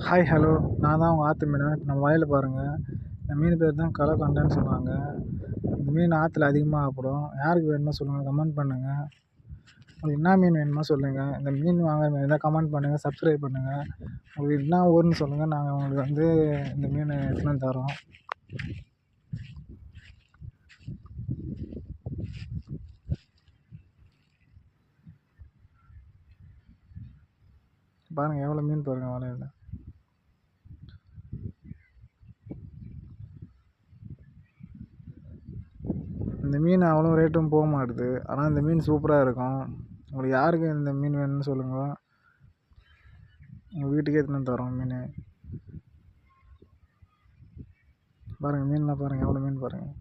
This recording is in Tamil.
ஹாய் ஹலோ, நான் தான் உங்கள் ஆற்று மீன். நம்ம வலையில் பாருங்கள், இந்த மீன் பேர் தான் கலக்கொண்டைன்னு சொல்லுவாங்க. இந்த மீன் ஆற்றுல அதிகமாக சாப்பிடும். யாருக்கு வேணுமோ சொல்லுங்கள், கமெண்ட் பண்ணுங்கள். உங்களுக்கு என்ன மீன் வேணுமோ சொல்லுங்கள். இந்த மீன் வாங்குற மாதிரி இருந்தால் கமெண்ட் பண்ணுங்கள், சப்ஸ்கிரைப் பண்ணுங்கள். உங்களுக்கு என்ன ஊருன்னு சொல்லுங்கள், நாங்கள் உங்களுக்கு வந்து இந்த மீன் எடுத்துன்னு வந்து தரோம். பாருங்கள் எவ்வளோ மீன் பாருங்கள் வலையில். இந்த மீன் அவ்வளோ ரேட்டும் போக மாட்டுது, ஆனால் இந்த மீன் சூப்பராக இருக்கும். உங்களுக்கு யாருக்கு இந்த மீன் வேணும்னு சொல்லுங்கள், உங்கள் வீட்டுக்கே எடுத்துன்னு வந்து தரோம் மீன். பாருங்கள் மீன்லாம் பாருங்கள், எவ்வளோ மீன் பாருங்கள்.